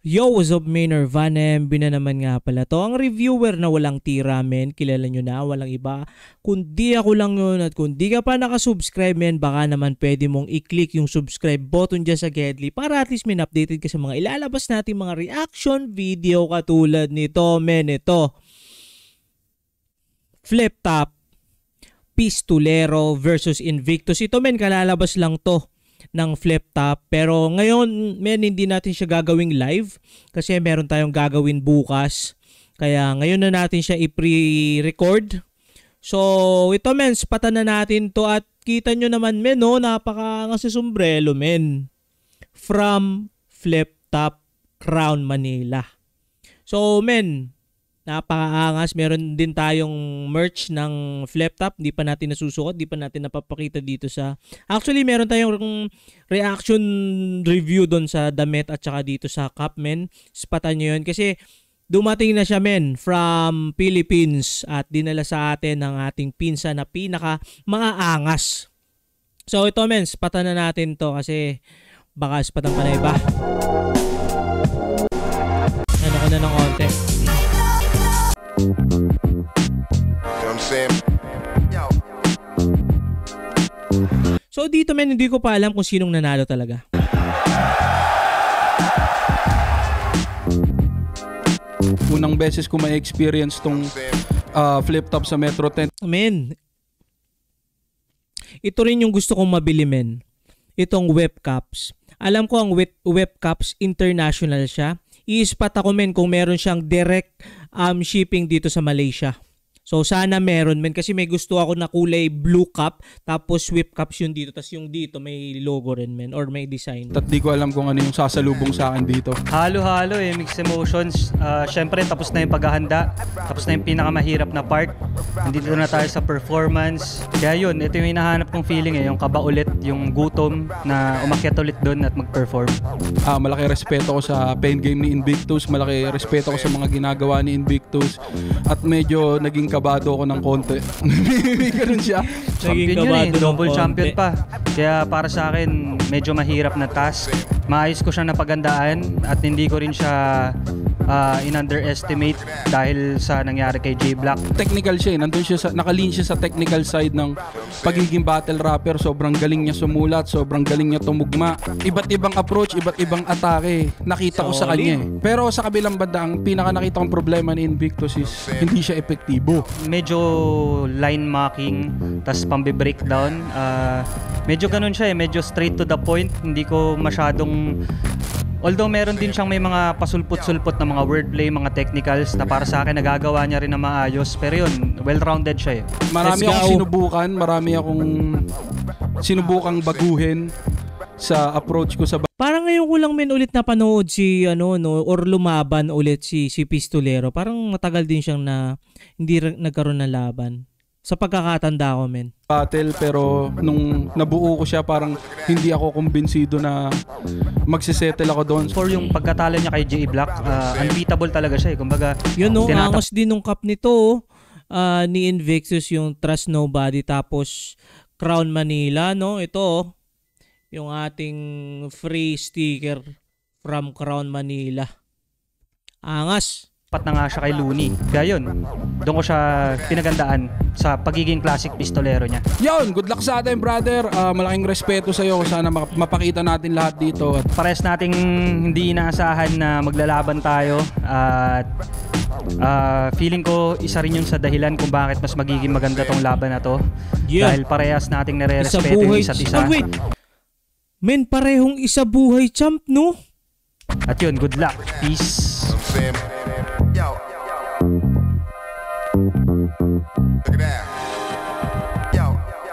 Yo, what's up, men? Vanem, na naman nga pala to. Ang reviewer na walang tira, men. Kilala nyo na, walang iba. Kundi ako lang yun. At kung di ka pa nakasubscribe, men, baka naman pwede mong i-click yung subscribe button dyan sa Gedli para at least, men, updated ka sa mga ilalabas natin mga reaction video katulad nito, men. Ito. Flip Top Pistolero versus Invictus. Ito, men, kalalabas lang to ng Flip Top, pero ngayon men hindi natin siya gagawing live kasi meron tayong gagawin bukas, kaya ngayon na natin siya i-pre-record. So ito, men, spatan na natin to at kita nyo naman, men, no, napaka-angas sa sombrero, men, from Flip Top Crown Manila. So, men, napaka-angas. Meron din tayong merch ng Flip Top. Hindi pa natin nasusuot. Hindi pa natin napapakita dito sa... Actually, meron tayong reaction review doon sa damit at saka dito sa cup, men. Spatan nyo yun. Kasi dumating na siya, men, from Philippines at dinala sa atin ng ating pinsa na pinaka-maaangas. So, ito, men, spatan na natin to kasi baka spatan pa na iba. Ano ko na ng konti. So dito, men, hindi ko pa alam kung sinong nanalo talaga. Unang beses ko ma-experience tong Flip Top sa Metro 10. Men, ito rin yung gusto kong mabili, men. Itong webcaps. Alam ko ang webcaps international siya. I-spot ako, men, kung meron siyang direct shipping dito sa Malaysia. So sana meron, men, kasi may gusto ako na kulay blue cup tapos whip cups yun dito, tapos yung dito may logo rin, men, or may design. At di ko alam kung ano yung sasalubong sa akin dito. Halo-halo mixed emotions. Syempre tapos na yung paghahanda, tapos na yung pinakamahirap na part. Nandito na tayo sa performance. Kaya yun, ito yung hinahanap kong feeling, yung kaba ulit, yung gutom na umakyat ulit doon at mag-perform. Malaki respeto ko sa pen game ni Invictus, malaki respeto ko sa mga ginagawa ni Invictus, at medyo naging kabado ako ng konti. Ganun siya. Champion yun, double champion pa. Kaya para sa akin, medyo mahirap na task. Maayos ko siya napagandaan at hindi ko rin siya in-underestimate dahil sa nangyari kay J-Black. Technical siya, nandun siya nakaliin siya sa technical side ng pagiging battle rapper. Sobrang galing niya sumulat, sobrang galing niya tumugma. Iba't ibang approach, iba't ibang atake. Nakita ko sa kanya. Pero sa kabilang banda, ang pinaka nakita kong problema ni Invictus is hindi siya epektibo. Medyo line marking, tas pambi-breakdown. Medyo ganun siya, medyo straight to the point. Hindi ko masyadong... Although meron din siyang may mga pasulpot-sulpot na mga wordplay, mga technicals na para sa akin nagagawa niya rin na maayos. Pero yun, well-rounded siya. Marami akong sinubukang baguhin sa approach ko sa... Parang ngayon ko lang, men, ulit napanood si or lumaban ulit si Pistolero. Parang matagal din siyang hindi nagkaroon ng laban. Sa pagkakatanda ko, men. Battle, pero nung nabuo ko siya, parang hindi ako kumbinsido na magsisettle ako doon. For yung pagkatalo niya kay J-Black, unbeatable talaga siya. Kumbaga, yun, no, angos din nung cup nito, ni Invictus, yung Trust Nobody, tapos Crown Manila, no? Ito, yung ating free sticker from Crown Manila. Angas. Pat na nga siya kay Looney. Kaya yun, doon ko siya pinagandaan sa pagiging classic pistolero niya. Yun, good luck sa atin, brother. Malaking respeto sa iyo. Sana mapakita natin lahat dito. Pares nating hindi inaasahan na maglalaban tayo. At feeling ko isa rin yun sa dahilan kung bakit mas magiging maganda tong laban na to. Yeah. Dahil parehas nating nare-respeto yung isa't isa. Oh, wait. Men, parehong isa buhay, champ, no? At yun, good luck. Peace. Yo. Look at that. Yo. You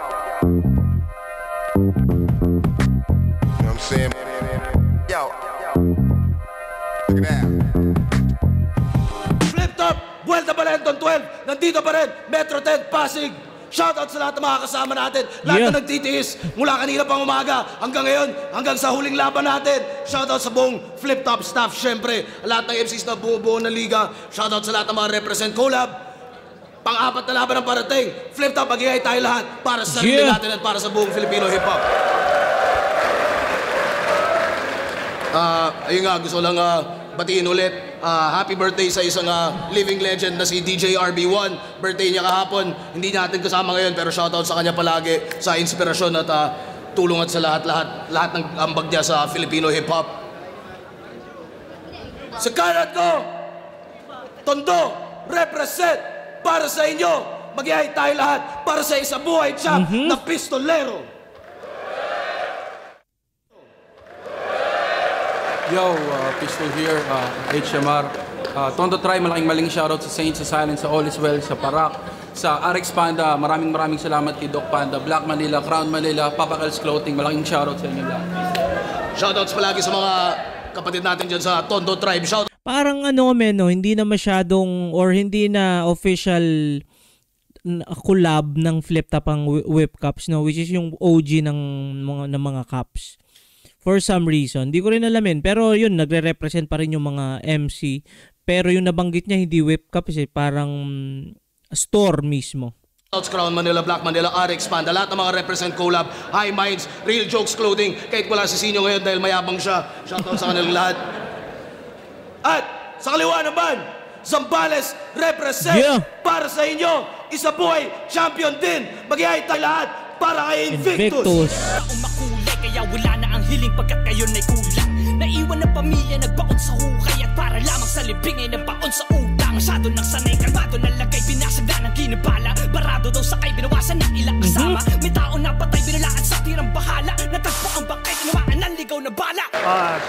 know what I'm saying? Yo. Look at that. Flip Top, Vuelta Balenton 12. Nandito pa rin, Metro 10, Pasig. Shoutout sa lahat ng mga kasama natin. Lahat na nagtitiis mula kanina pang umaga hanggang ngayon, hanggang sa huling laban natin. Shoutout sa buong Flip Top staff, syempre. Lahat ng MCs na buo-buo na liga. Shoutout sa lahat ng mga represent collab. Pang-apat na laban ang parating. Flip Top, mag-ihay tayo lahat para sa sarili natin at para sa buong Filipino hip-hop. Ayun nga, gusto lang batiin ulit. Happy birthday sa isang living legend na si DJ RB1. Birthday niya kahapon. Hindi natin kasama ngayon pero shoutout sa kanya palagi sa inspirasyon at tulong at sa lahat ng ambag niya sa Filipino hip-hop. Sa kanan ko, Tondo, represent para sa inyo. Mag-ihay tayo lahat para sa isang buhay champ na pistolero. Yo, Pistol here, HMR. Tondo Tribe, malaking shoutout sa Saints, sa Silence, sa All Is Well, sa Parak, sa RX Panda, maraming salamat kay Doc Panda, Black Manila, Crown Manila, Papa Kels Clothing, malaking shoutout sa inyo lahat. Shoutouts palagi sa mga kapatid natin dyan sa Tondo Tribe. Parang hindi na masyadong or hindi na official collab ng Flip Top ang Whip Cups, no, which is yung OG ng mga cups. For some reason, di ko rin alamin, pero yun, nagre-represent pa rin yung mga MC. Pero yung nabanggit niya hindi Whip Cups, parang store mismo. Crown Manila, Black Manila, RX Panda, lahat ng mga represent collab, High Minds, Real Jokes Clothing, kahit wala si Sinyo ngayon dahil mayabang siya. Shoutout sa kanilang lahat. At sa kaliwa naman, Zambales represent para sa inyo, isa buhay champion din. Mag-ihay tayo lahat para kay Invictus. Kaya wala na ang hiling pagkat kayo na'y kulang. Naiwan ng pamilya, nagbaon sa hukay. At para lamang sa libing ay nagbaon sa utang. Masyado nang sanay, kalmado na lagay, binasagda ng ginabala. Barado daw sakay, binawasan ng ilang kasama. May tao na patay, binalaan sa tirang bahala. Natagpo ang bangkay, tinamaan ng ligaw na bala.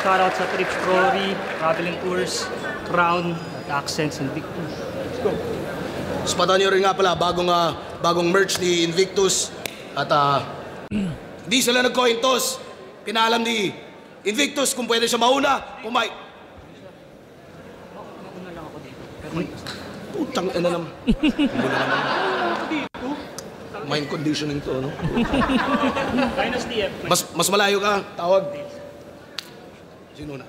Shoutout sa Trips Rory, Traveling Tours, Crown, at Accents, Invictus. Let's go. Spatan nyo rin nga pala, bagong merch ni Invictus. At di sila nag-coin toss. Pinaalam ni Invictus kung pwede siya mauna. Putang ina naman. Mind conditioning to, no? Mas malayo ka, tawag. Sino na?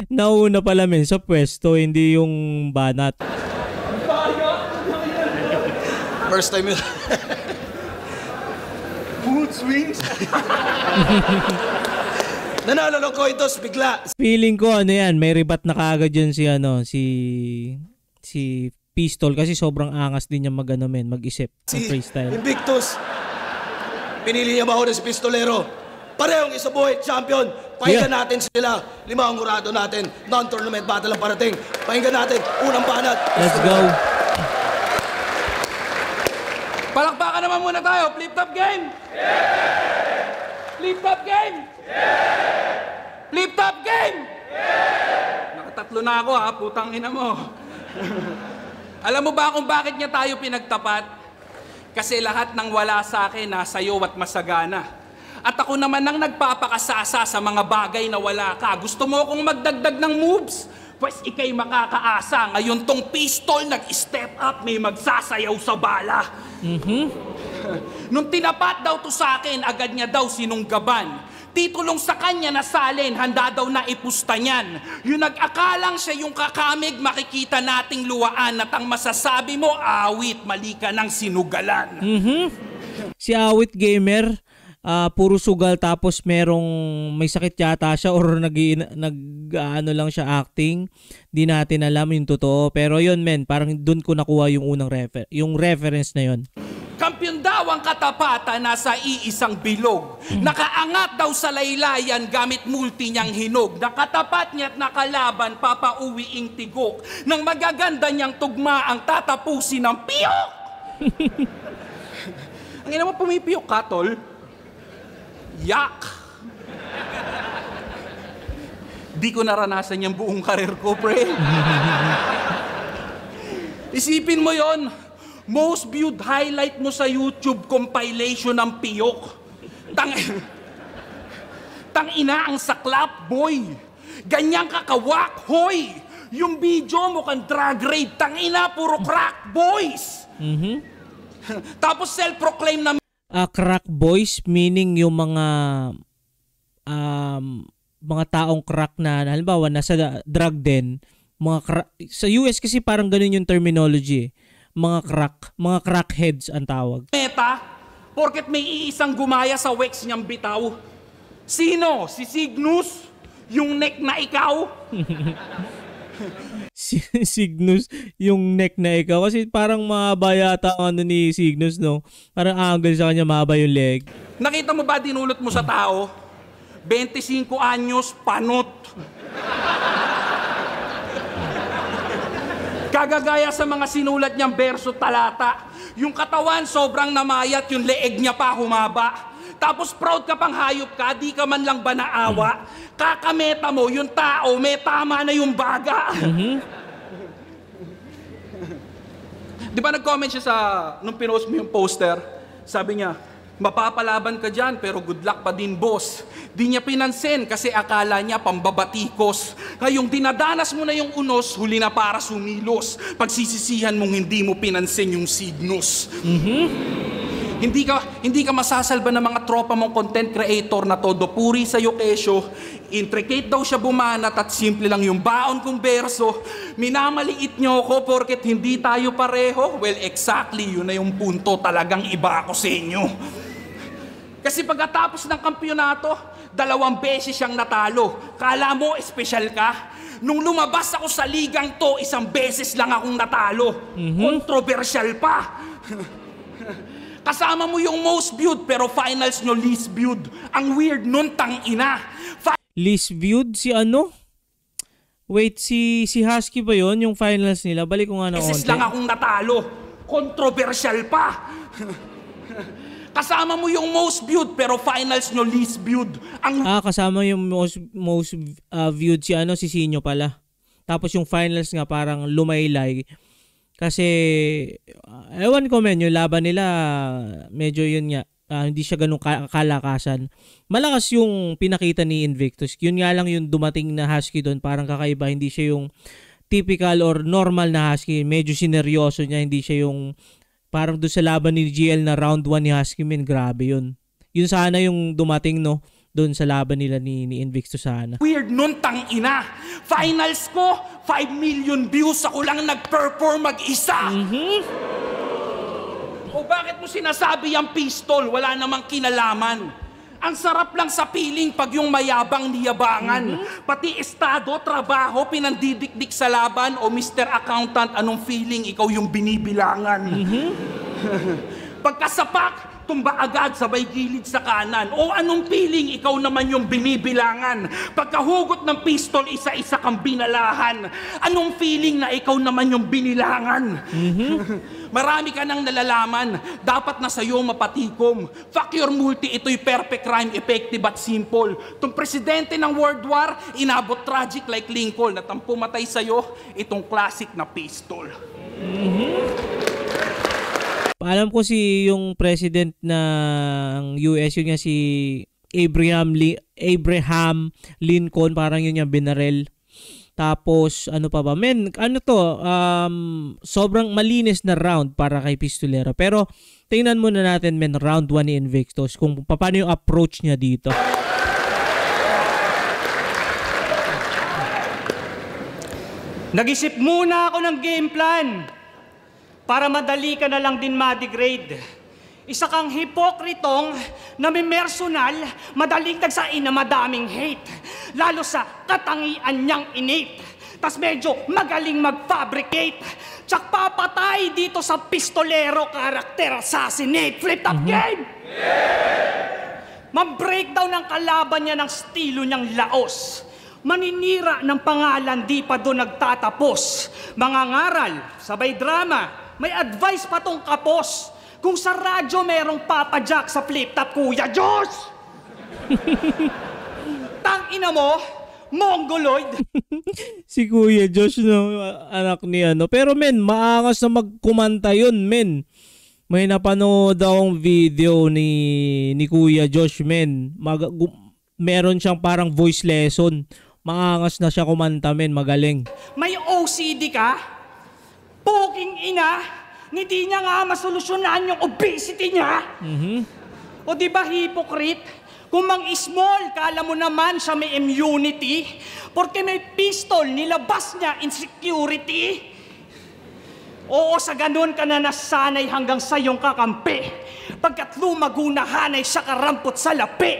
Nauna pala sa pwesto, hindi yung banat. First time yun. Mood swings. Nanalo ng coin toss bigla. Feeling ko may ribat na kaagad yun si Pistol kasi sobrang angas din niya mag-isip ng freestyle. Invictus. Pinili niya ba si Pistolero? Parehong isa buhay champion. Pakinggan natin sila. 5 ang hurado natin. Non-tournament battle ang parating. Pakinggan natin. Unang banat. Let's go. Palakpakan naman muna tayo. Flip Top game! Yeah! Flip Top game! Yeah! Flip Top game! Yeah! Nakatatlo na ako putang ina mo. Alam mo ba kung bakit niya tayo pinagtapat? Kasi lahat ng wala sa akin nasa iyo at masagana. At ako naman ang nagpapakasasa sa mga bagay na wala ka. Gusto mo akong magdagdag ng moves? Pues ikay makakaasa. Ngayon tong Pistol nag-step up, may magsasayaw sa bala. Nung tinapat daw to sa akin, agad niya daw sinunggaban. Titulong sa kanya na salin, handa daw na ipusta niyan. Yung nag-akalang siya yung kakamig, makikita nating luwaan at ang masasabi mo, awit, mali ka ng sinugalan. Si Awit Gamer, puro sugal tapos may sakit yata siya or lang siya acting. Di natin alam yung totoo. Pero yun parang dun ko nakuha yung unang yung reference na yun. Kampiyon daw ang katapatan nasa iisang bilog. Nakaangat daw sa laylayan gamit multi niyang hinog. Nakatapat niya at nakalaban papauwiing tigok. Nang magaganda niyang tugma ang tatapusin ng piyok. Ang ina mo pumipiyok ka, tol? Yak! Di ko naranasan yung buong karir ko, pre. Isipin mo yon, most viewed highlight mo sa YouTube compilation ng piyok. Tangina ang saklap, boy. Ganyang kakawak, hoy. Yung video mo kang drag rape, tangina puro crack boys. Tapos self-proclaim na crack boys, meaning yung mga taong crack na halimbawa nasa drug den, sa US kasi parang ganun yung terminology. Mga crackheads ang tawag. Meta, porket may iisang gumaya sa wax niyang bitaw. Sino? Si Cygnus? yung neck na ikaw. Cygnus, yung neck na ikaw. Kasi parang mahaba yata ang ano ni Cygnus, no? Parang angle sa kanya, mahaba yung leg. Nakita mo ba dinulot mo sa tao? 25 anyos, panot. Kagagaya sa mga sinulat niyang berso talata. Yung katawan sobrang namayat, yung leeg niya pa humaba. Tapos proud ka pang hayop ka, di ka man lang ba naawa? Kakameta mo, yung tao, may tama na yung baga. Di ba nag-comment siya nung pinost mo yung poster? Sabi niya, mapapalaban ka dyan, pero good luck pa din, boss. Di niya pinansin kasi akala niya pambabatikos. Ngayong dinadanas mo na yung unos, huli na para sumilos. Pagsisisihan mong hindi mo pinansin yung Cygnus. Hindi ka masasalba ng mga tropa mong content creator na todo puri sa'yo kesyo. Intricate daw siya bumanat at simple lang yung baon kong berso. Minamaliit niyo ako porket hindi tayo pareho. Well, exactly, yun na yung punto. Talagang iba ako sa inyo. Kasi pagkatapos ng kampyonato, 2 beses siyang natalo. Kala mo, espesyal ka? Nung lumabas ako sa ligang to, 1 beses lang akong natalo. Controversial pa. Kasama mo yung most viewed, pero finals nyo least viewed. Ang weird nun, tangina. Least viewed? Si ano? Wait, si Husky ba yon yung finals nila? Balik ko nga na beses lang akong natalo. Controversial pa. Kasama mo yung most viewed, pero finals nyo least viewed. Kasama yung most viewed si Sinyo pala. Tapos yung finals nga parang lumaylay. Kasi, ewan ko yung laban nila, medyo yun nga, hindi siya ganun kalakasan. Malakas yung pinakita ni Invictus. Yun nga lang yung dumating na Husky doon, parang kakaiba. Hindi siya yung typical or normal na Husky. Medyo sineryoso niya, hindi siya yung parang doon sa laban ni GL na round 1 ni Husky, grabe yun. Yun sana yung dumating, no? Doon sa laban nila ni Invictus sana. Weird nun, tangina. Finals ko, 5 million views. Ako lang nag-perform mag-isa. O bakit mo sinasabi yung pistol? Wala namang kinalaman. Ang sarap lang sa piling pag yung mayabang niyabangan. Pati estado, trabaho, pinandidikdik sa laban. O Mr. Accountant, anong feeling? Ikaw yung binibilangan. Pagkasapak, tumba agad sabay gilid sa kanan. O anong feeling, ikaw naman yung binibilangan. Pagkahugot ng pistol, isa-isa kang binalahan. Anong feeling na ikaw naman yung binilangan? Marami ka nang nalalaman. Dapat na sa'yo mapatikom. Fuck your multi, ito'y perfect rhyme, effective at simple. Itong presidente ng World War, inabot tragic like Lincoln. At ang pumatay sa'yo, itong classic na pistol. Alam ko yung president ng US, yun nga si Abraham Lincoln, parang yun yung binarel. Tapos, ano pa ba? Sobrang malinis na round para kay Pistolero. Pero, tingnan muna natin, round 1 ni Invictus, kung paano yung approach niya dito. Nag-isip muna ako ng game plan para madali ka na lang din ma-degrade. Isa kang hipokritong na may personal, madaling tagsain na madaming hate. Lalo sa katangian niyang innate. Tas medyo magaling mag-fabricate. Tsak papatay dito sa Pistolero character assassinate. Flip top game! Ma-breakdown ang kalaban niya ng estilo niyang laos. Maninira ng pangalan, di pa doon nagtatapos. Mangangaral, sabay drama, may advice pa tong kapos. Kung sa radyo merong Papa Jack sa flip-top, Kuya Diyos! Tangina mo, Mongoloid! Si Kuya Josh, no, anak ni ano. Pero maangas na magkumanta yun, May napanood akong video ni Kuya Josh, meron siyang parang voice lesson. Maangas na siya kumanta, magaling. May OCD ka? Poking ina, hindi niya nga masolusyonan yung obesity niya. O di ba hypocrite? Kung mang-small, kala mo naman siya may immunity. Porque may pistol, nilabas niya insecurity. Oo, sa ganun ka na nasanay hanggang sa iyong kakampi. Pagkat lumago na hanay sa karampot sa lapi.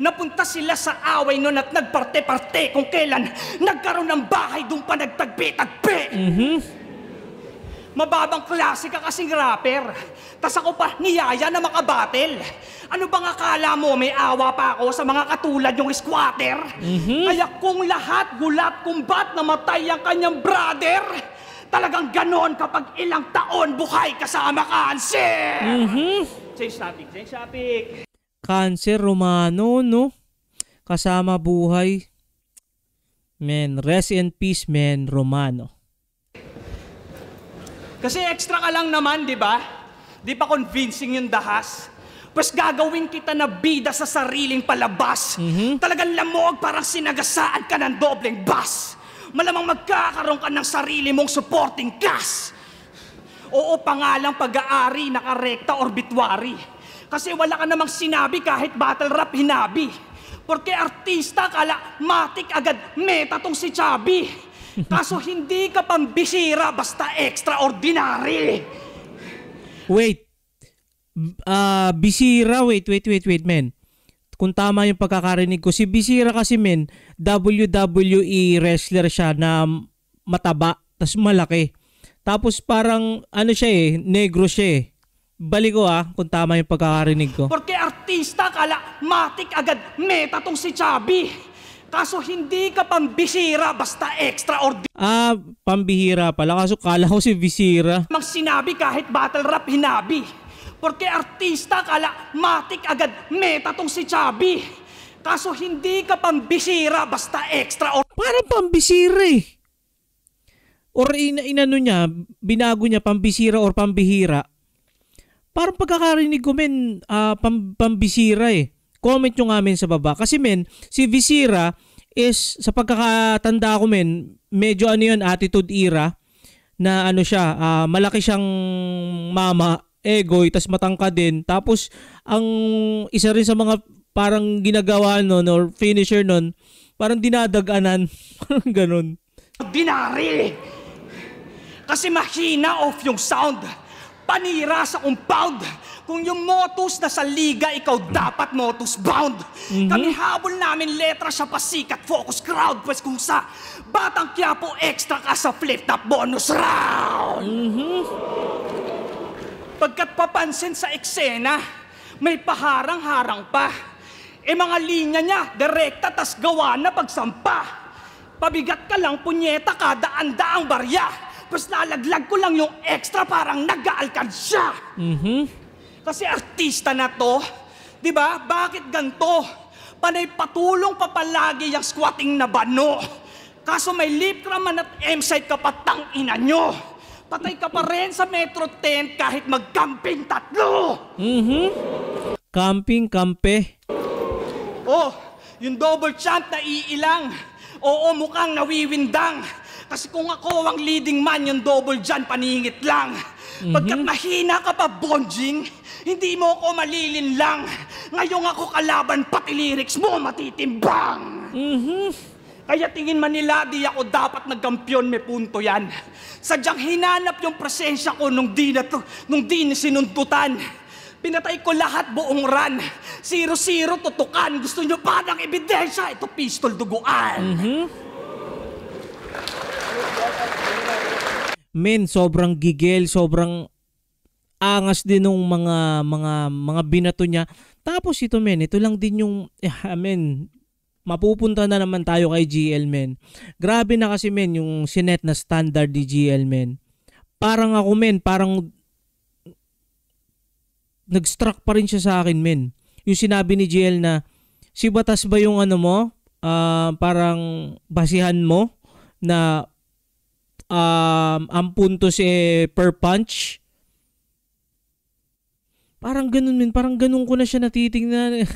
Napunta sila sa away nun at nagparte-parte kung kailan nagkaroon ng bahay doon pa nagtagpi-tagpi. Mababang klase ka kasing rapper. Tas ako pa niyaya na makabattle. Ano bang akala mo may awa pa ako sa mga katulad yung squatter? Kaya kung lahat gulat kumbat namatay ang kanyang brother, talagang ganon kapag ilang taon buhay kasama cancer. Change topic. Cancer Romano, no? Kasama buhay. Men, rest in peace, men, Romano. Kasi extra ka lang naman, di ba? Di pa convincing yung dahas. Pues gagawin kita na bida sa sariling palabas. Talagang lamog, parang sinagasaan ka ng dobleng bus. Malamang magkakaroon ka ng sarili mong supporting cast. Oo, pangalang pag-aari, nakarekta obituary. Kasi wala ka namang sinabi kahit battle rap hinabi. Porque artista, kala matik agad meta tong si Chubby. Kaso hindi ka pambisira, basta extraordinary. Wait. Bisira, wait, men. Kung tama yung pagkakarinig ko, si Bisira kasi, men, WWE wrestler siya na mataba, tas malaki. Tapos parang, ano siya negro siya Balik ko kung tama yung pagkakarinig ko. Porque artista, kala matik agad meta tong si Chubby. Kaso hindi ka pambisira, basta extraordinary. Pambihira pala. Kaso kala ko si Bisira. Mang sinabi kahit battle rap hinabi. Porque artista, kala matik agad meta tong si Chubby. Kaso hindi ka pambisira, basta extraordinary. Parang pambisira Or inano niya, binago niya pambisira or pambihira. Parang pagkakarinig ko, men, pambisira Comment nyo nga, men, sa baba. Kasi, men, si Bisira is, sa pagkakatanda ko, men, medyo attitude era, na ano siya, malaki siyang mama, egoy, tas matangka din. Tapos, ang isa rin sa mga parang ginagawa nun, or finisher nun, parang dinadaganan. Ganon. Ordinary! Kasi mahina off yung sound. Panira sa compound. Kung yung motus na sa liga, ikaw dapat motus bound. Kami habol namin letra sa pasikat focus crowd. Pues kung sa Batang Quiapo, extra ka sa flip-top bonus round. Pagkat papansin sa eksena, may paharang-harang pa. Mga linya niya, direkta tas gawa na pagsampa. Pabigat ka lang, punyeta ka, daan-daang barya. Tapos lalaglag ko lang yung extra, parang nag-aalkansya. Kasi artista na to, di ba? Bakit ganto? Panay patulong pa palagi yung squatting na bano. Kaso may lip cram at M-site ka patang ina nyo. Patay ka pa rin sa Metro 10 kahit mag-camping tatlo. Camping, kampe. Oh, yung double chant na iilang. Oo, mukhang nawiwindang. Kasi kung ako ang leading man, yung double dyan, paningit lang. Pagkat mahina ka pa, Bonjing, hindi mo ako malilinlang. Ngayong ako kalaban, pati lyrics mo matitimbang. Kaya tingin man nila, di ako dapat nagkampiyon, may punto yan. Sadyang hinanap yung presensya ko nung di sinuntutan. Pinatay ko lahat buong run. 0-0 tutukan. Gusto nyo pa ng ebidensya? Ito pistol duguan. Men, sobrang gigil, sobrang angas din ng mga binato niya. Tapos ito, men, ito lang din yung men, mapupunta na naman tayo kay GL, men. Grabe na kasi, men, yung sinet na standard ni GL, men. Parang ako, men, parang nag-struck pa rin siya sa akin, men. Yung sinabi ni GL na si batas ba yung ano mo, parang basihan mo na ang puntos per punch. Parang ganun, men. Parang ganun ko na siya natitingnan.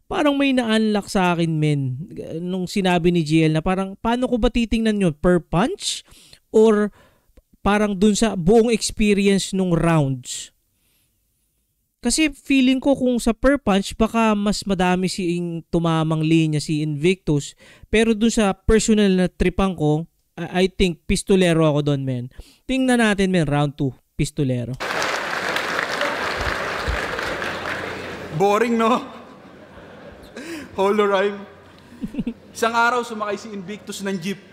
Parang may na-unlock sa akin, men. Nung sinabi ni GL na parang, paano ko ba titingnan yun? Per punch? Or parang dun sa buong experience nung rounds? Kasi feeling ko kung sa per punch, baka mas madami tumamang linya si Invictus. Pero dun sa personal na tripan ko, I think pistolero ako doon, men. Tingnan natin, men, round 2, pistolero. Boring, no? Holorime. Isang araw, sumakay si Invictus ng jeep.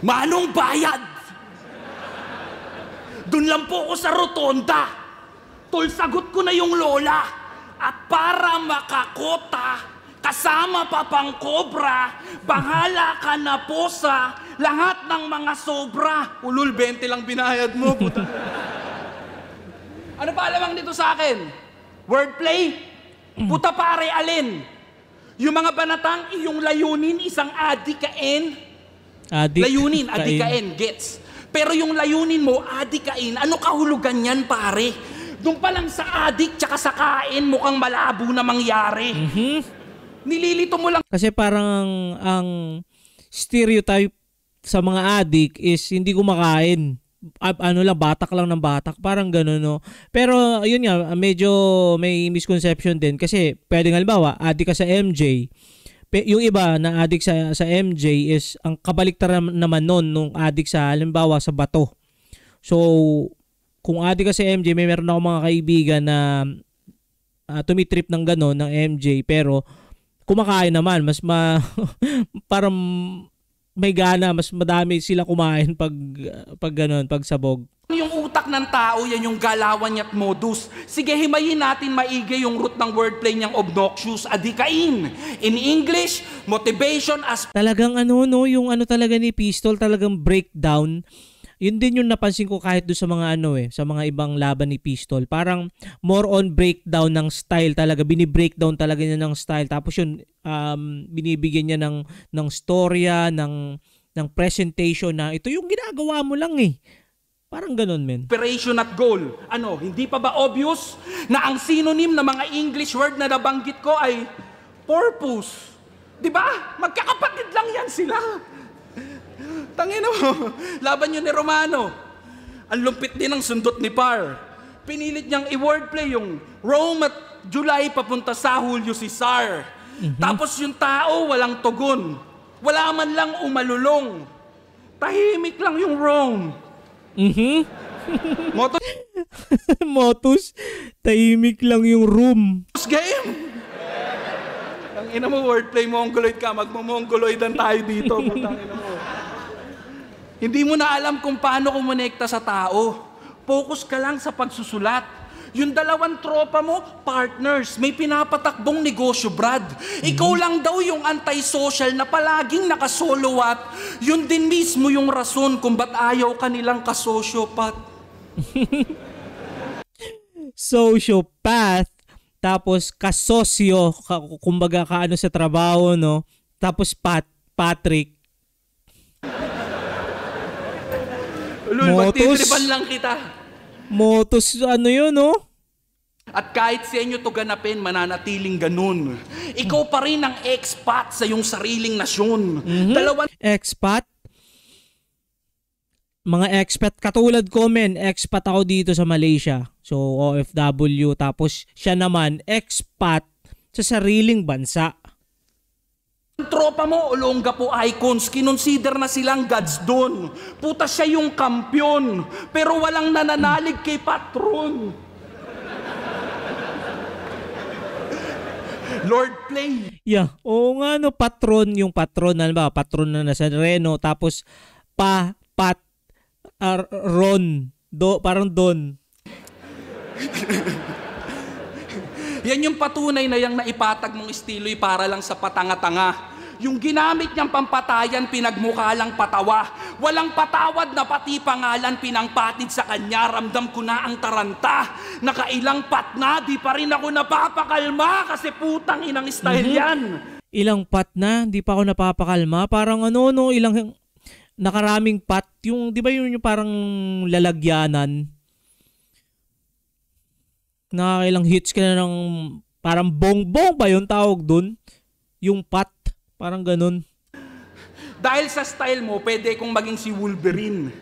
Manong bayad! Doon lang po ako sa rotonda. Tol, sagot ko na yung lola. At para makakota, kasama pa pang kobra, bahala ka na po sa lahat ng mga sobra. Ulul, 20 lang binayad mo. Puta. Ano pa alamang dito sa akin? Wordplay? Puta pare, alin? Yung mga banatang iyong layunin, isang adikain. Layunin, adikain, gets. Pero yung layunin mo, adikain, ano kahulugan yan pare? Doon pa lang sa adik tsaka sa kain, mukhang malabo na mangyari. Nililito mo lang. Kasi parang ang stereotype sa mga addict is hindi kumakain. Ano lang, batak lang ng batak. Parang gano'n, no? Pero, yun nga, medyo may misconception din. Kasi, pwede nga, halimbawa, addict ka sa MJ. Yung iba na addict sa MJ is, ang kabaliktaran naman nun, nung addict sa, halimbawa, sa bato. So, kung addict ka sa MJ, meron ako mga kaibigan na tumitrip ng gano'n, ng MJ. Pero, kumakain naman. Parang may gana, mas madami sila kumain pag ganun, pag sabog. Yung utak ng tao, yan yung galawan niya at modus. Sige, himayin natin maigi yung root ng wordplay niyang obnoxious, adikain. In English, motivation as... Talagang yung talaga ni Pistol, talagang breakdown. Yun din yung napansin ko kahit doon sa mga sa mga ibang laban ni Pistol. Parang more on breakdown ng style talaga. Bini-breakdown talaga niya ng style. Tapos yun, binibigyan niya ng storya, ng presentation na ito yung ginagawa mo lang eh. Parang ganun, men. Inspiration at goal. Hindi pa ba obvious na ang synonym na mga English word na nabanggit ko ay purpose? Diba? Magkakapatid lang yan sila. Tangina mo, laban yun ni Romano. Ang lumpit din ng sundot ni Par. Pinilit niyang i-wordplay yung Rome at July papunta sa Julio Cesar. Tapos yung tao walang tugon. Wala man lang umalulong. Tahimik lang yung Rome. Motus, tahimik lang yung room. Game! Ang ina mo, wordplay mongoloid ka. Magmo-mongoloidan tayo dito. Tangina mo. Hindi mo na alam kung paano kumonekta sa tao. Focus ka lang sa pagsusulat. Yung dalawang tropa mo, partners, may pinapatakbong negosyo, Brad. Ikaw lang daw yung anti-social na palaging nakasolo at yun din mismo yung rason kung ba't ayaw kanilang kasosyopat. Sociopath, tapos kasosyo, kumbaga kaano sa trabaho, no? Tapos Patrick. Magtitripan lang kita. Motus, yun, no? At kahit sa inyo to ganapin, mananatiling ganun. Ikaw pa rin ang expat sa iyong sariling nasyon. Expat? Mga expat, katulad ko, men, expat ako dito sa Malaysia. So, OFW. Tapos, siya naman, expat sa sariling bansa. Tropa mo, Olongapo icons, kinonsider na silang gods doon. Puta, siya yung kampyon, pero walang nananalig kay patron. Lord Play. Yeah, oo nga, no, patron, yung patron na, patron na nasa Reno, tapos Ron, parang Don. Yan yung patunay na yung naipatag mong estilo'y para lang sa patanga-tanga. Yung ginamit niyang pampatayan, pinagmukha lang patawa. Walang patawad na pati pangalan pinangpatid sa kanya. Ramdam ko na ang taranta. Nakailang pat na, di pa rin ako napapakalma kasi putang inang style yan. Ilang pat na, di pa ako napapakalma. Parang ilang nakaraming pat. Yung, di ba yung parang lalagyanan? Nakailang hits ka na ng parang bongbong ba yung tawag dun? Yung pat, parang ganun. Dahil sa style mo, pwede kong maging si Wolverine.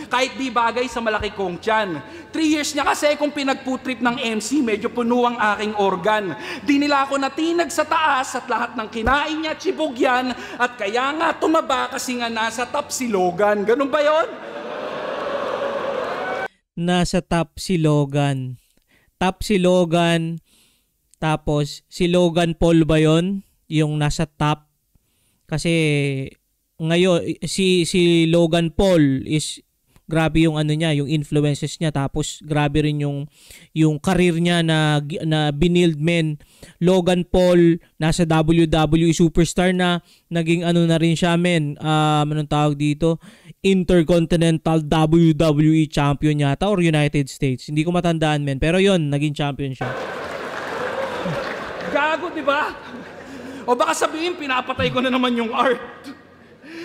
Kahit di bagay sa malaki kong tiyan. 3 years niya kasi kung pinagputrip ng MC, medyo puno ang aking organ. Di nila ako natinag sa taas at lahat ng kinain niya, chibog yan. At kaya nga tumaba kasi nga nasa top si Logan. Ganun ba yon? Nasa top si Logan. Top si Logan. Tapos si Logan Paul ba yon? Yung nasa top. Kasi ngayon si Logan Paul is grabe yung ano niya, yung influences niya, tapos grabe rin yung career niya na binild men. Logan Paul nasa WWE superstar na, naging ano na rin siya men, anong tawag dito, Intercontinental WWE champion yata or United States. Hindi ko matandaan men, pero yon naging champion siya. Gago, di ba? O baka sabihin, pinapatay ko na naman yung art.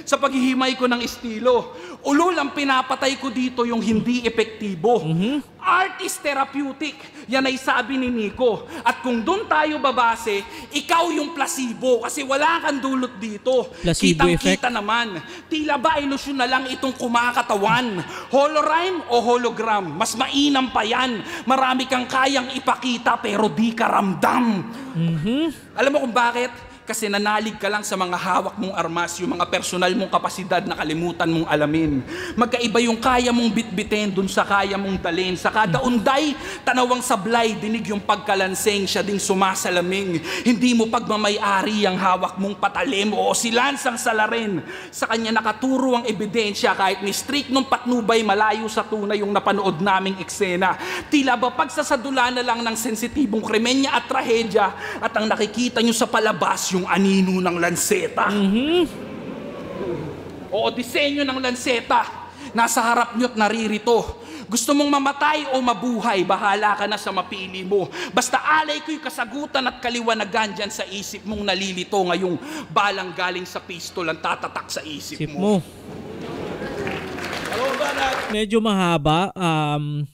Sa paghihimay ko ng estilo. Ulul, ang pinapatay ko dito yung hindi epektibo. Art is therapeutic. Yan ay sabi ni Nico. At kung doon tayo babase, ikaw yung placebo kasi wala kang dulot dito. Placebo effect. Kitang-kita naman. Tila ba ilusyon na lang itong kumakatawan? Holorime o hologram? Mas mainam pa yan. Marami kang kayang ipakita pero di ka ramdam. Alam mo kung bakit? Kasi nanalig ka lang sa mga hawak mong armas, yung mga personal mong kapasidad na kalimutan mong alamin. Magkaiba yung kaya mong bitbitin dun sa kaya mong dalhin. Sa kada unday, tanawang sablay, dinig yung pagkalanseng, siya ding sumasalaming. Hindi mo pagmamay-ari ang hawak mong patalim o silansang salarin. Sa kanya nakaturo ang ebidensya kahit ni strict nung patnubay malayo sa tunay yung napanood naming eksena. Tila ba pagsasadula na lang ng sensitibong krimenya at trahedya at ang nakikita nyo sa palabas yung anino ng lanseta. O disenyo ng lanseta. Nasa harap nyo't naririto. Gusto mong mamatay o mabuhay, bahala ka na sa mapili mo. Basta alay ko'y kasagutan at kaliwanagan dyan sa isip mong nalilito ngayong balang galing sa pistol ang tatatak sa isip mo. Medyo mahaba. 3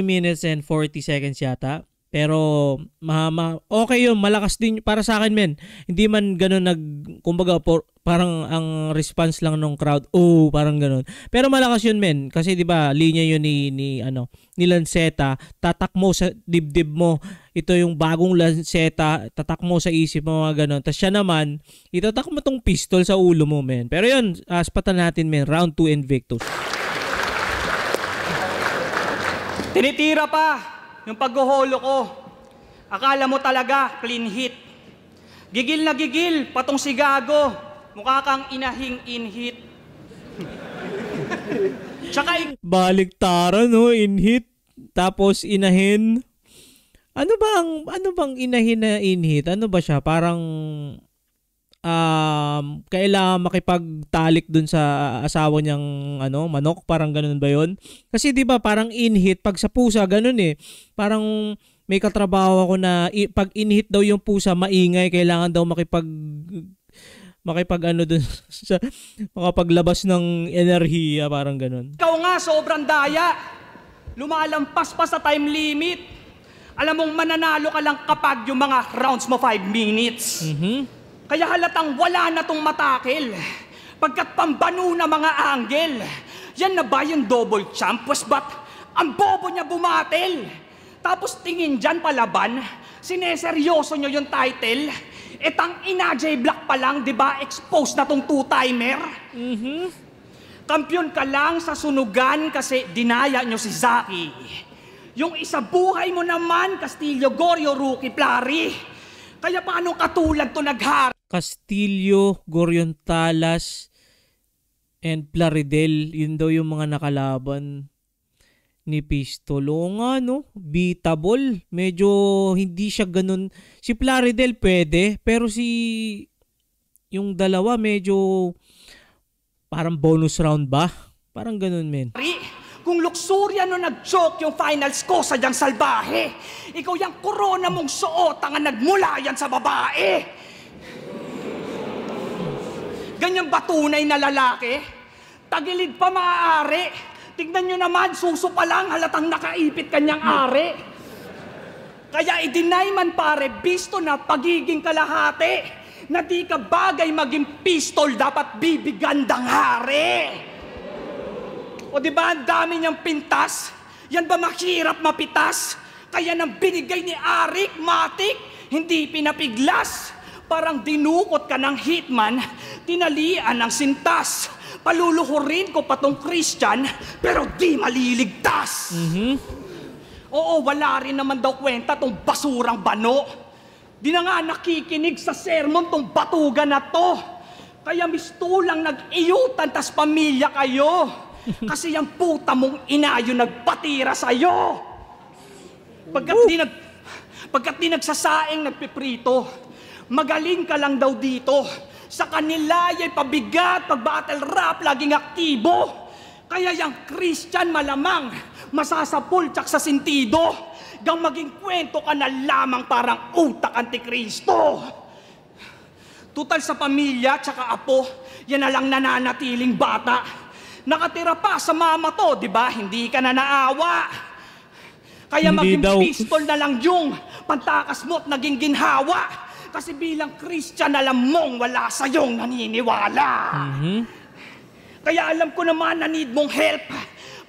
minutes and 40 seconds yata. Pero okay yun, malakas din para sa akin men. Hindi man gano'n kumbaga parang ang response lang ng crowd. Oh, parang gano'n. Pero malakas yun men kasi 'di ba linya yun ni Lanceta, tatak mo sa dibdib mo. Ito yung bagong Lanceta, tatak mo sa isip mo mga gano'n. Tapos siya naman, itatak mo tong pistol sa ulo mo men. Pero yun, aspatan natin men, round 2 Invictus. Tinitira pa yung paghuholo ko. Akala mo talaga clean hit. Gigil na gigil patong si Gago. Mukha kang inahing in-hit. Tsaka baliktaran no, in-hit tapos inahin. Ano bang inahin na in-hit? Ano ba siya? Parang kailangan makipagtalik dun sa asawa niyang manok, parang ganun ba yon? Kasi 'di ba parang in-hit pag sa pusa ganun eh. Parang may katrabaho ako na pag in-hit daw yung pusa maingay, kailangan daw makipag dun sa makapaglabas ng enerhiya, parang ganun. Ikaw nga sobrang daya. Lumalampas pa sa time limit. Alam mong mananalo ka lang kapag yung mga rounds mo 5 minutes. Kaya halatang wala na tong matakil. Pagkat pambano na mga angle. Yan na ba yung double champ? Pwes ba't ang bobo niya bumatil? Tapos tingin dyan palaban, sineseryoso nyo yung title. Etang ina J-Block pa lang, di ba? Exposed na tong 2-timer. Kampiyon ka lang sa sunugan kasi dinaya nyo si Zaki. Yung isa buhay mo naman, Castillo, Gorio, Rookie, Plari. Kaya paano katulad to naghari? Castillo, Goriontalas, and Plaridel, yun daw yung mga nakalaban ni Pistol. Oo nga, no? Beatable. Medyo hindi siya ganun. Si Plaridel pwede, pero yung dalawa medyo parang bonus round ba? Parang ganun, men. Kung Luxuria no nag-choke yung finals ko sa diyang salbahe, ikaw yung corona mong suot ang nagmula yan sa babae. Ganyan ba tunay na lalaki? Tagilid pa maaari. Tignan nyo naman, suso pa lang, halatang nakaipit kanyang ari. Kaya i-deny man pare, bisto na pagiging kalahati. Na di ka bagay maging pistol, dapat bibigandang hari. O di ba ang dami niyang pintas? Yan ba mahirap mapitas? Kaya nang binigay ni Arik, Matik, hindi pinapiglas. Parang dinukot ka ng hitman, tinalian ng sintas. Paluluhurin ko pa tong Christian, pero di maliligtas. Oo, wala rin naman daw kwenta tong basurang bano. Di na nga nakikinig sa sermon tong batugan na to. Kaya mistulang nag-iyutan tas pamilya kayo. Kasi yung puta mong ina yung nagpatira sa'yo. Pagkat di nagsasaing nagpiprito, magaling ka lang daw dito. Sa kanila ay pabigat, pag battle rap, laging aktibo. Kaya yung Christian malamang, masasapul tsak sa sentido. Gang maging kwento ka na lamang parang utak antikristo. Tutal sa pamilya tsaka apo, yan na lang nananatiling bata. Nakatira pa sa mama to, di ba? Hindi ka na naawa. Kaya Hindi maging daw. pistol na lang yung pantakas mo at naging ginhawa. Kasi bilang Christian, alam mong wala sa'yong naniniwala. Kaya alam ko naman na need mong help.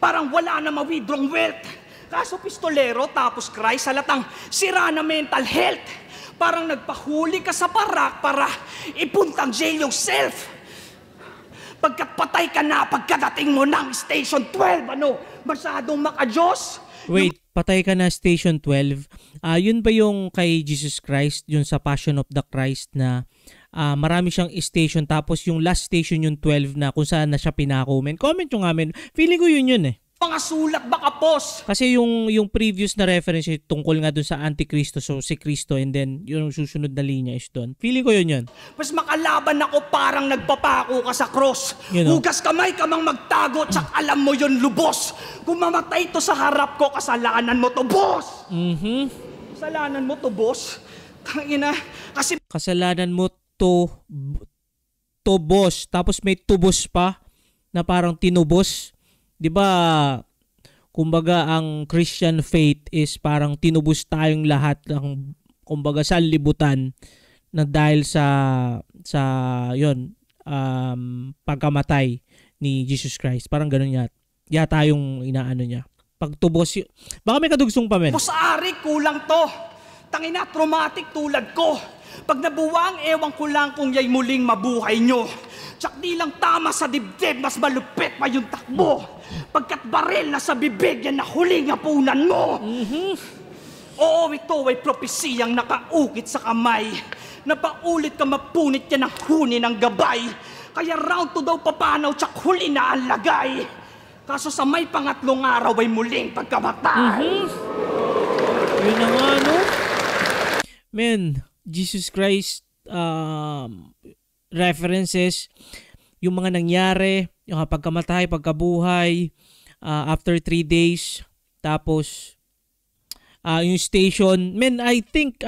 Parang wala na ma-withdrawng wealth. Kaso pistolero tapos Christ, halatang sira na mental health. Parang nagpahuli ka sa parak para ipuntang jail yourself. Pagkat patay ka na pagkadating mo ng Station 12, masyadong makajos. Wait, patay ka na Station 12. Yun ba yung kay Jesus Christ, yun sa Passion of the Christ na marami siyang station tapos yung last station yung 12 na kung saan na siya pinako? Comment yung amin. Feeling ko yun eh. Mga sulat ba kapos? Kasi yung previous na reference tungkol nga dun sa Antikristo, so si Kristo, and then yung susunod na linya is doon. Feeling ko yun. Mas makalaban ako parang nagpapako ka sa cross. You know? Hugas kamay ka mang magtago, tsak alam mo yun lubos. Kung mamatay to sa harap ko, kasalanan mo to, boss. Kasalanan mo to, boss. Tangina, kasi Kasalanan mo to boss. Tapos may tubos pa na parang tinubos. 'Di ba? Kumbaga ang Christian faith is parang tinubos tayong lahat ng kumbaga sanlibutan na dahil sa pagkamatay ni Jesus Christ. Parang ganoon yata yung inaano niya. Pagtubos baka may kadugsong pa men. sa Arik, kulang to. Tangina, traumatic tulad ko. Pag nabuwang, ewan ko lang kung yay muling mabuhay nyo. Tsak di lang tama sa dibdib, mas malupit pa yung takbo. Pagkat baril na sa bibig, yan na huling hapunan mo. Oo, ito ay propesiyang nakaukit sa kamay. Napaulit ka mapunit yan ang huni ng gabay. Kaya round to daw papanaw, tsak huli na ang lagay. Kaso sa may pangatlong araw ay muling pagkamatay. Yun na nga, no? Men, Jesus Christ references, yung mga nangyari, yung pagkamatay, pagkabuhay, after 3 days, tapos yung station. Men, I think,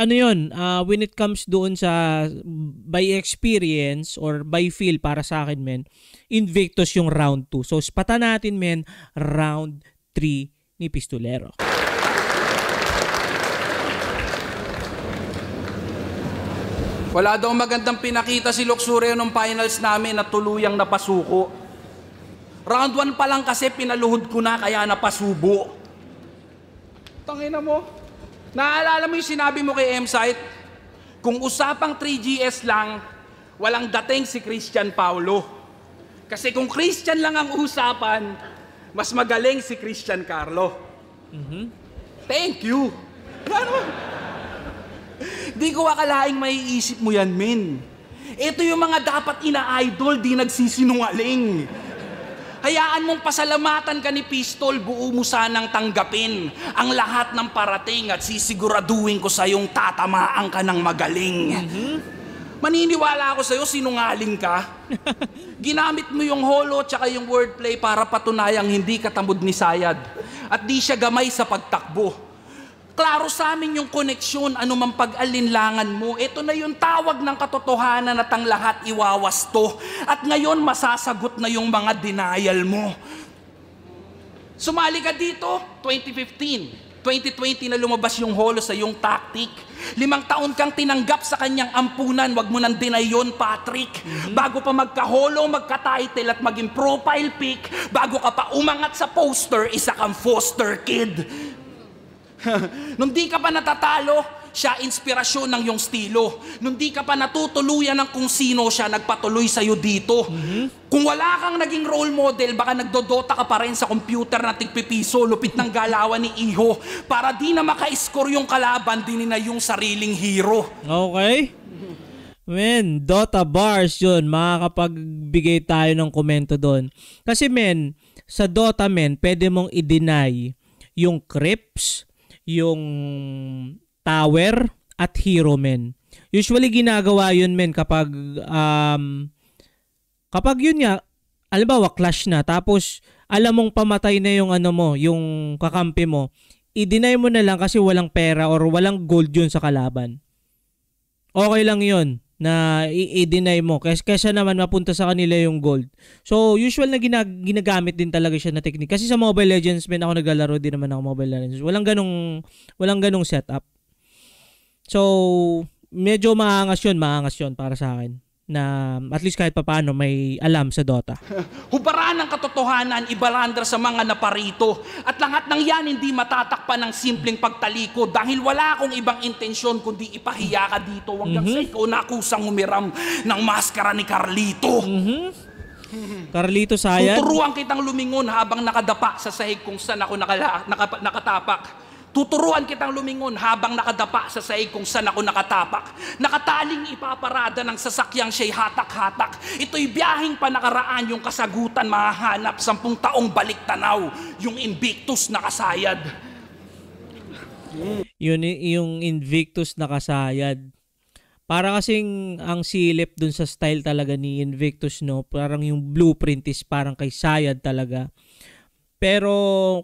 when it comes doon sa by experience or by feel para sa akin, men, Invictus yung round 2. So, spata natin, men, round 3 ni Pistolero. Wala daw magandang pinakita si Luxurio nung finals namin na tuluyang napasuko. Round 1 pa lang kasi pinaluhod ko na kaya napasubo. Tangina mo. Naaalala mo yung sinabi mo kay M-Site? Kung usapang 3GS lang, walang dating si Christian Paulo. Kasi kung Christian lang ang usapan, mas magaling si Christian Carlo. Thank you. Ano? Di ko akalaing maiisip mo yan, men. Ito yung mga dapat ina-idol, di nagsisinungaling. Hayaan mong pasalamatan ka ni Pistol, buo mo sanang tanggapin ang lahat ng parating at sisiguraduhin ko sa'yong tatamaan ka ng magaling. Maniniwala ako sa'yo, sinungaling ka. Ginamit mo yung holo tsaka yung wordplay para patunayang hindi ka tamod ni Sayad at di siya gamay sa pagtakbo. Klaro sa amin yung koneksyon, anumang pag-alinlangan mo. Ito na yung tawag ng katotohanan at ang lahat iwawasto. At ngayon masasagot na yung mga denial mo. Sumali ka dito, 2015. 2020 na lumabas yung holo sa yung tactic. 5 taon kang tinanggap sa kanyang ampunan. Wag mo nang deny yun, Patrick. Bago pa magka-holo, magka-title at maging profile pic, bago ka pa umangat sa poster, isa kang foster kid. Nung di ka pa natatalo, siya inspirasyon ng iyong stilo. Nung di ka pa natutuluyan ng kung sino, siya nagpatuloy sa'yo dito. Kung wala kang naging role model, baka nagdodota ka pa rin sa computer na tigpipiso, lupit ng galawan ni Iho, para di na maka-score yung kalaban, di na yung sariling hero. Okay? Men, Dota bars yun. Makakapagbigay tayo ng komento doon. Kasi men, sa Dota men, pwede mong i-deny yung creeps, yung tower at hero men. Usually ginagawa yun men kapag kapag yun nga, halimbawa clash na, tapos alam mong pamatay na yung ano mo, yung kakampi mo, i-deny mo na lang kasi walang pera or walang gold yun sa kalaban. Okay lang yun na i-deny mo kaysa naman mapunta sa kanila yung gold. So usual na ginagamit din talaga siya na technique. Kasi sa Mobile Legends men, ako naglalaro din naman ako Mobile Legends. Walang ganong setup. So, medyo maangas yun para sa akin. Na at least kahit papaano may alam sa Dota. Hubaran ng katotohanan, ibalandra sa mga naparito. At lahat ng yan hindi matatakpan ng simpleng pagtalikod dahil wala akong ibang intensyon kundi ipahiya ka dito hanggang sa ikaw na akusang humiram ng maskara ni Carlito. Carlito Sayad? Tuturuan kitang lumingon habang nakadapa sa sahig kung saan ako nakatapak. Tuturuan kitang lumingon habang nakadapa sa sahig kung saan ako nakatapak. Nakataling ipaparada ng sasakyang siya'y hatak-hatak. Ito'y biyaheng panakaraan, yung kasagutan mahahanap 10 taong balik tanaw, yung Invictus na kasayad. Yun yung Invictus na kasayad. Para kasing ang silip dun sa style talaga ni Invictus, no? Parang yung blueprint is parang kay Sayad talaga. Pero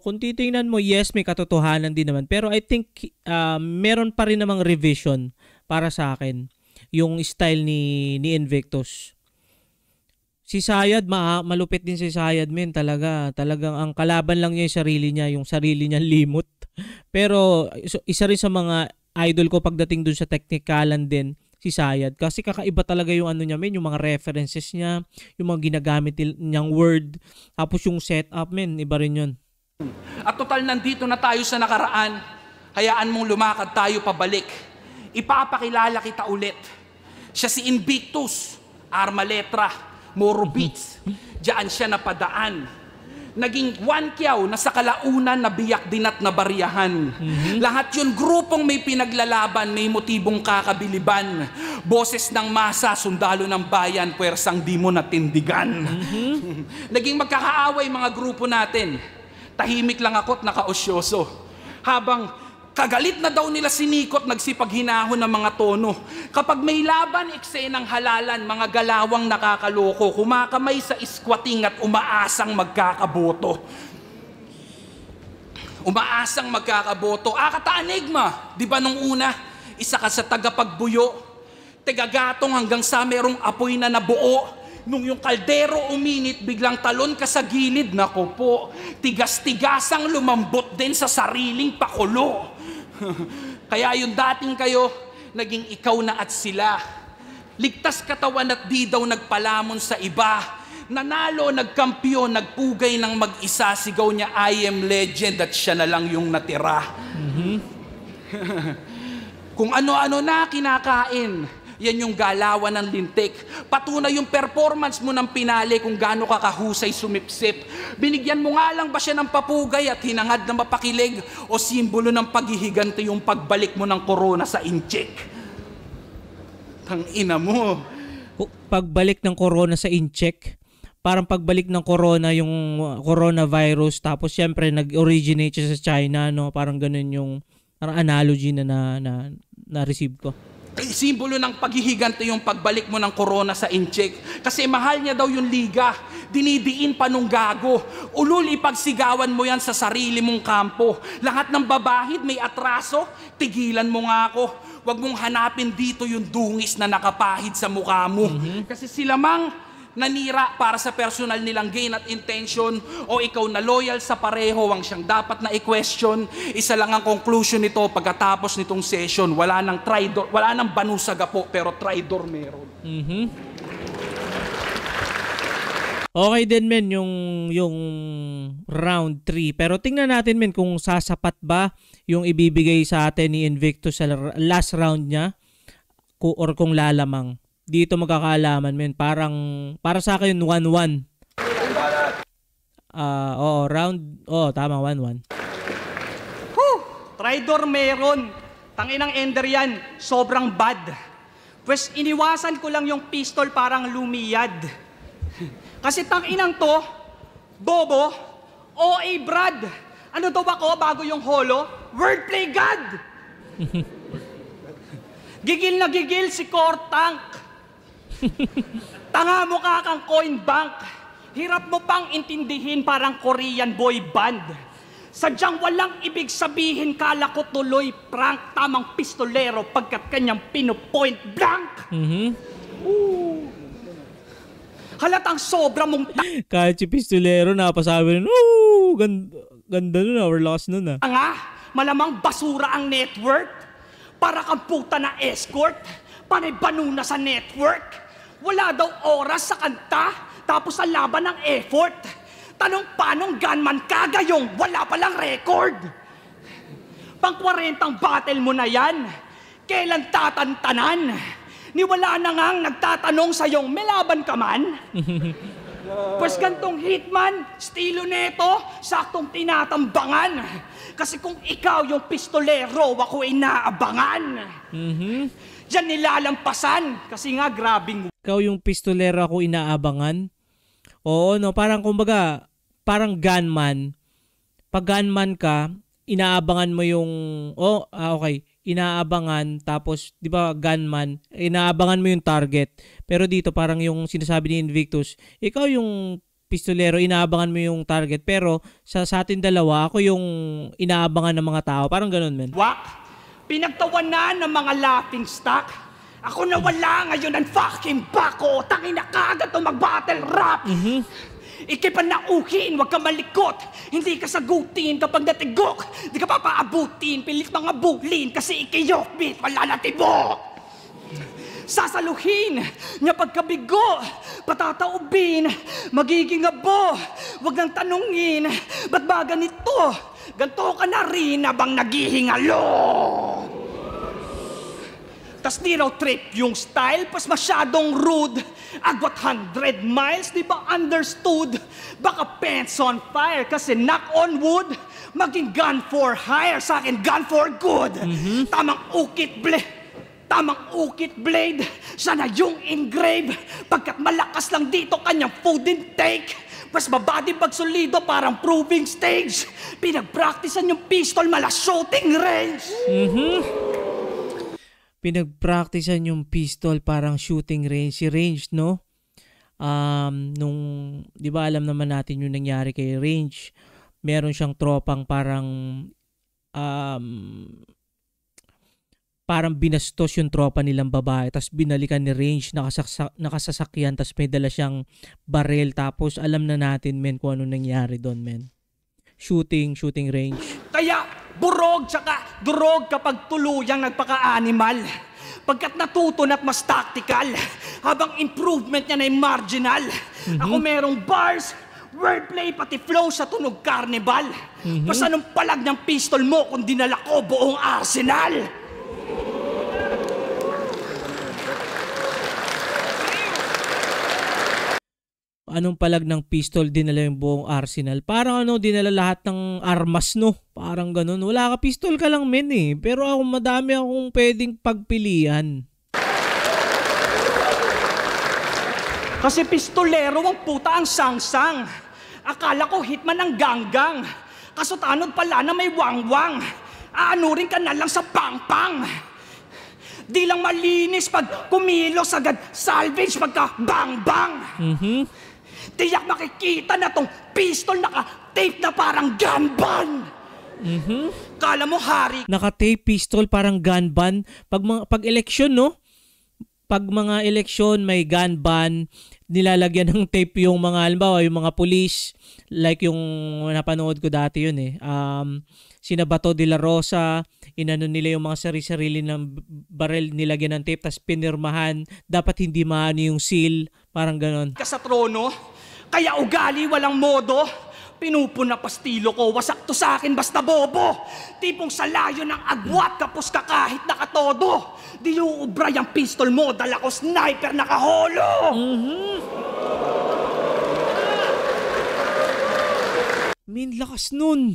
kung titingnan mo, yes, may katotohanan din naman. Pero I think meron pa rin namang revision para sa akin. Yung style ni Invictus. Si Sayad, malupit din si Sayad, men. Talagang ang kalaban lang niya yung sarili niya limot. Pero isa rin sa mga idol ko pagdating dun sa technicalan din, si Sayad. Kasi kakaiba talaga yung ano niya, men, yung mga references niya, yung mga ginagamit niyang word, tapos yung setup, men, iba rin yun. At total, nandito na tayo sa nakaraan. Hayaan mong lumakad tayo pabalik. Ipapakilala kita ulit. Siya si Invictus, Arma Letra, Moro Beats. Diyan siya napadaan. Naging Wankiaw na sa kalaunan na biyak din at nabariyahan. Lahat yun grupong may pinaglalaban, may motibong kakabiliban. Boses ng masa, sundalo ng bayan, puwersang di mo natindigan. Naging magkakaaway mga grupo natin. Tahimik lang ako't nakaosyoso. Habang kagalit na daw nila sinikot, nagsipaghinahon ng mga tono. Kapag may laban, eksenang halalan, mga galawang nakakaloko, kumakamay sa squatting at umaasang magkakaboto. Akata Enigma, di ba nung una, isa ka sa tagapagbuyo, tigagatong hanggang sa merong apoy na nabuo. Nung yung kaldero uminit, biglang talon ka sa gilid, nako po, tigas-tigasang lumambot din sa sariling pakulo. Kaya yung dating kayo, naging ikaw na at sila. Ligtas katawan at di daw nagpalamon sa iba. Nanalo, nagkampiyon, nagpugay ng mag-isa, sigaw niya, I am legend, at siya na lang yung natira. Kung ano-ano na kinakain, yan yung galawan ng lintik. Patunay yung performance mo ng pinali kung gaano ka kahusay sumipsip. Binigyan mo nga lang ba siya ng papugay at hinangad na mapakilig o simbolo ng paghihiganti yung pagbalik mo ng corona sa incheck? Tangina mo. Pagbalik ng corona sa incheck, parang pagbalik ng corona yung coronavirus, tapos syempre nag-originate siya sa China, no? Parang ganun yung analogy na receive ko. Simbolo ng paghihiganti yung pagbalik mo ng corona sa incheck. Kasi mahal niya daw yung liga. Dinidiin pa nung gago. Ulul, ipagsigawan mo yan sa sarili mong kampo. Lahat ng babahid may atraso. Tigilan mo nga ako. Huwag mong hanapin dito yung dungis na nakapahid sa mukha mo. Kasi sila mang nanira para sa personal nilang gain at intention, o ikaw na loyal sa pareho ang siyang dapat na i-question. Isa lang ang conclusion nito pagkatapos nitong session. Wala nang traidor, wala nang banusaga po, pero traidor meron. Okay din men yung round 3. Pero tingnan natin men kung sasapat ba yung ibibigay sa atin ni Invictus sa last round niya or kung lalamang. Dito magkakaalaman men, parang para sa akin 1-1. Tama 1-1. Traidor meron. Tanginang Ender yan. Sobrang bad. Pues iniwasan ko lang yung pistol parang lumiyad. Kasi tanginang to, bobo, OA Brad. Ano daw ako bago yung holo? Wordplay God! Gigil na gigil si Core Tank. Tanga mo ka kang coin bank. Hirap mo pang intindihin parang Korean boy band. Sadyang walang ibig sabihin, kala ko tuloy prank. Tamang pistolero pagkat kanyang pinupoint blank. Halatang sobra mong Kahit si pistolero napasabi nun, ganda nun, or lakas nun . Malamang basura ang network. Para kang puta na escort. Panay banuna sa network. Wala daw oras sa kanta, tapos sa laban ng effort. Tanong panong gunman ka gayong wala palang record. Pang 40 battle mo na yan, kailan tatantanan? Niwala na ngang nagtatanong sa'yong may laban ka man? Pues gantong hitman, estilo neto, saktong tinatambangan. Kasi kung ikaw yung pistolero, ako inaabangan. Diyan nilalampasan, kasi nga grabing... Ikaw yung pistolero, ako inaabangan. Oo, no, parang kumbaga, parang gunman. Pag gunman ka, inaabangan mo yung... inaabangan, tapos, di ba, gunman, inaabangan mo yung target. Pero dito, parang yung sinasabi ni Invictus, ikaw yung pistolero, inaabangan mo yung target. Pero, sa atin dalawa, ako yung inaabangan ng mga tao. Parang ganun, men. Wak! Pinagtawanan ng mga laughing stock. Ako na wala ngayon ang fucking bako. Tangina ka agad to mag-battle rap. Ikipanauhin, huwag ka malikot. Hindi ka sagutin kapag natigok. Di ka papaabutin, pilit mga bulin. Kasi ikiyokbit, wala na tibok. Sasaluhin niya pagkabigo. Patataubin, magiging abo. Huwag nang tanungin, ba't ba ganito? Ganto ka na rin habang naghihingalo. Tas di raw trip yung style, pas masyadong rude. Agwat 100 miles, di ba understood? Baka pants on fire kasi knock on wood. Maging gun for hire, sa akin gun for good. Tamang ukit blade, sana yung engrave. Pagkat malakas lang dito kanyang food intake. Mas mabadi pag solido parang proving stage. Pinagpracticean yung pistol mala shooting range. Pinagpracticean yung pistol parang shooting range. Si Range, no? Nung, di ba alam naman natin yung nangyari kay Range. Meron siyang tropang parang binastos yung tropa nilang babae, tapos binalikan ni Range, nakasasakyan, tapos may dala siyang barel, tapos alam na natin, men, kung ano nangyari doon, men. Shooting range. Kaya burog tsaka durog kapag tuluyang nagpaka-animal. Pagkat natuton at mas tactical, habang improvement niya na marginal. Ako merong bars, wordplay, pati flow sa tunog carnival. Pas anong palag ng pistol mo kung dinala ko buong arsenal? Anong palag ng pistol, dinala yung buong arsenal. Parang dinala lahat ng armas, no? Parang ganun. Wala ka, pistol ka lang, men, eh. Pero ako, madami akong pwedeng pagpilian. Kasi pistolero ang puta ang sangsang. Akala ko hitman ang ganggang. Kasutanod pala na may wangwang. Aanurin ka na lang sa pangpang. Di lang malinis pag kumilos agad salvage pagka bang-bang. Tiyak makikita na tong pistol naka-tape na parang gunban. Kala mo hari. Naka-tape pistol parang gunban. Pag eleksyon, no? Pag mga eleksyon may gun ban, nilalagyan ng tape yung mga, halimbawa, yung mga police, like yung napanood ko dati yun sina Bato de la Rosa, inano nila yung mga sarili-sarili ng barrel, nilagyan ng tape, tas pinirmahan, dapat hindi maano yung seal, parang ganon. Ka sa trono, kaya ugali walang modo. Pinupuna pastilo ko, wasak to sa akin basta bobo. Tipong sa layo ng agwat, kapos ka kahit nakatodo. Di uubra yung pistol mo, dala ko sniper nakaholo. Min, lakas nun.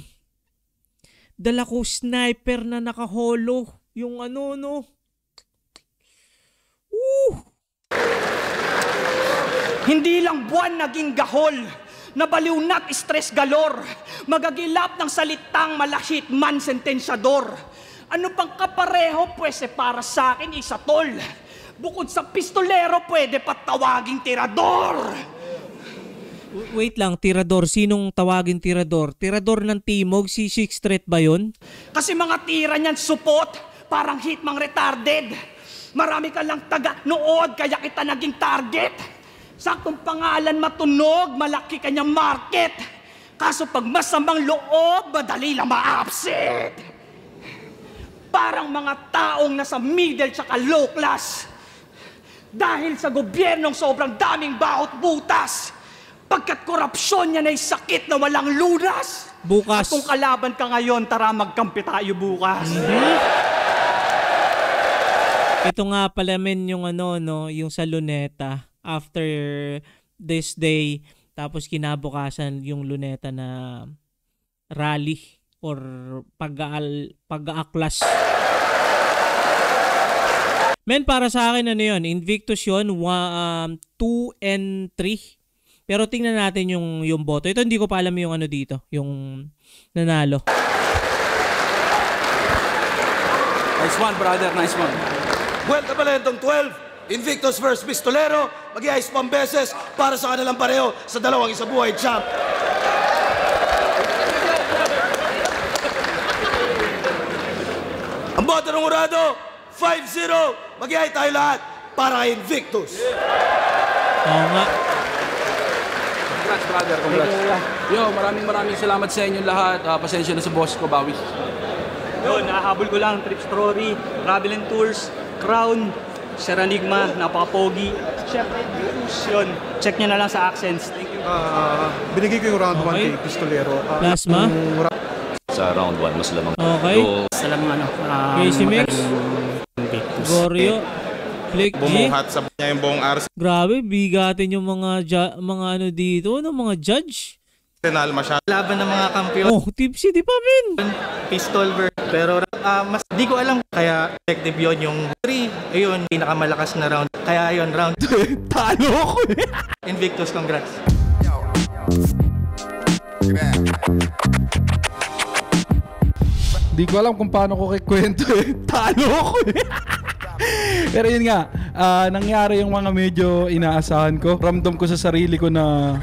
Dala ko sniper na nakaholo. Yung ano, no. Hindi lang buwan naging gahol. Nabaliw na't stress galor. Magagilap ng salitang malahit man sentensyador. Ano pang kapareho pwese para sa akin isa tol. Bukod sa pistolero pwede patawaging tirador. Wait lang, tirador. Sinong tawagin tirador? Tirador ng Timog, si Sixth Threat ba yun? Kasi mga tira niyan supot, parang hitmang retarded. Marami ka lang taga-nood kaya kita naging target. Saktong pangalan matunog, malaki kanyang market. Kaso pag masamang loob, madali lang ma-upset. Parang mga taong nasa middle tsaka low class. Dahil sa gobyernong sobrang daming bawat butas. Pagkat korupsyon niya na'y sakit na walang lunas. Bukas. At kung kalaban ka ngayon, tara magkampi tayo bukas. Ito nga pala men yung yung sa Luneta. After this day, tapos kinabukasan yung Luneta na rally or pag-aaklas. Men, para sa akin yun, Invictus yun, 2 and 3. Pero tingnan natin yung boto. Ito hindi ko pa alam yung dito, yung nanalo. Nice one, brother. Nice one. Buwelta Balentong 12. Invictus vs. Pistolero, mag-i-ice pang beses para sa kanilang pareho sa dalawang isabuhay champ. Ang boto ng Urado, 5-0. Mag-i-ice tayo lahat para kay Invictus. Oo nga. Congrats, brother. Congrats. Yo, maraming salamat sa inyo lahat. Pasensya na sa boss ko, Bawis. Yun, nahabol ko lang, Trip Story, Travel and Tours, Crown, Seranigma, napaka-pogi. Siyempre, yun. Check nyo na lang sa Accents. Thank you. Binigay ko yung round 1 kay Pistolero. Plasma? Sa round 1, mas lamang. Okay. Salam Casey Mix. Goryo. Flick G. Bumuhat sa niya yung buong arsenal. Grabe, bigatin yung mga dito, mga judge. Masyado. Laban ng mga kampiyon. Oh, tipsy di pa min. Pistol pero mas di ko alam kaya effective yun yung 3. Ayun, pinakamalakas na round. Kaya ayun, round 2. Talo ko eh. Invictus, congrats. Di ko alam kung paano ko kikwento eh. Talo ko eh. Pero yun nga, nangyari yung mga medyo inaasahan ko. Ramdam ko sa sarili ko na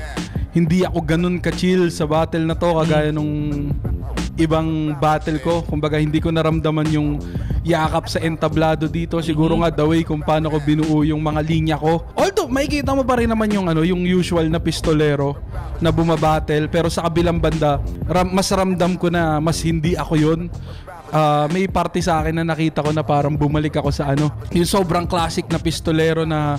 hindi ako ganun ka-chill sa battle na to kagaya nung ibang battle ko. Kumbaga hindi ko naramdaman yung yakap sa entablado dito. Siguro nga the way kung paano ko binuo yung mga linya ko. Although makikita mo pa rin naman yung yung usual na pistolero na bumabattle, pero sa kabilang banda mas ramdam ko na mas hindi ako yun. May parte sa akin na nakita ko na parang bumalik ako sa yung sobrang classic na pistolero na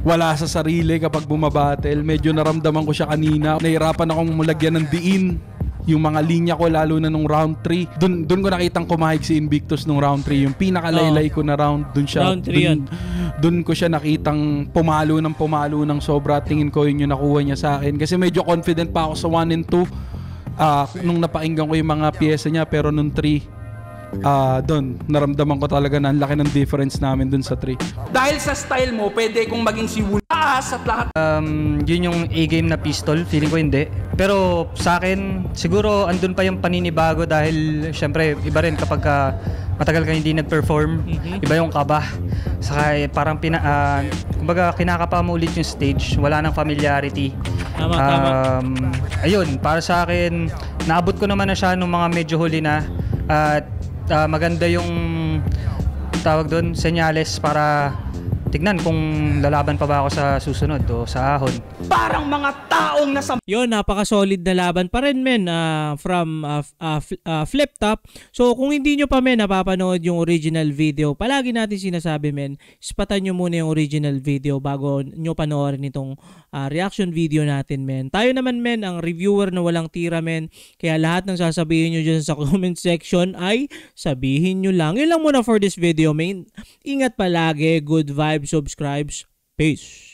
wala sa sarili kapag bumabattle. Medyo naramdaman ko siya kanina. Nahirapan akong mulagyan ng diin yung mga linya ko, lalo na nung round 3. Dun ko nakitang kumahig si Invictus nung round 3. Yung pinakalaylay ko na round, dun siya. Round 3 yun. Dun ko siya nakitang pumalo ng sobra. Tingin ko yun yung nakuha niya sa akin. Kasi medyo confident pa ako sa 1 and 2 nung napakinggan ko yung mga pyesa niya. Pero nung 3, doon naramdaman ko talaga na ang laki ng difference namin dun sa 3. Dahil sa style mo, pwede kong maging si Wulas at lahat. Yun yung A-game na pistol, feeling ko hindi. Pero sa akin, siguro andun pa yung paninibago dahil syempre iba rin kapag matagal ka hindi nag-perform, iba yung kaba. Saka parang kumbaga kinakapa mo ulit yung stage, wala nang familiarity. Tama. Ayun, para sa akin, naabot ko naman na siya nung mga medyo huli na. At maganda yung tawag doon, senyales para tignan kung lalaban pa ba ako sa susunod o sa ahon. Parang mga taong nasa... Yun, napaka-solid na laban pa rin, men, from Flip Top. So, kung hindi nyo pa, men, napapanood yung original video, palagi natin sinasabi, men, ispatan nyo muna yung original video bago nyo panoorin itong reaction video natin, men. Tayo naman, men, ang reviewer na walang tira, men. Kaya lahat ng sasabihin nyo dyan sa comment section ay sabihin nyo lang. Yun lang muna for this video, men. Ingat palagi, good vibes, subscribes, peace.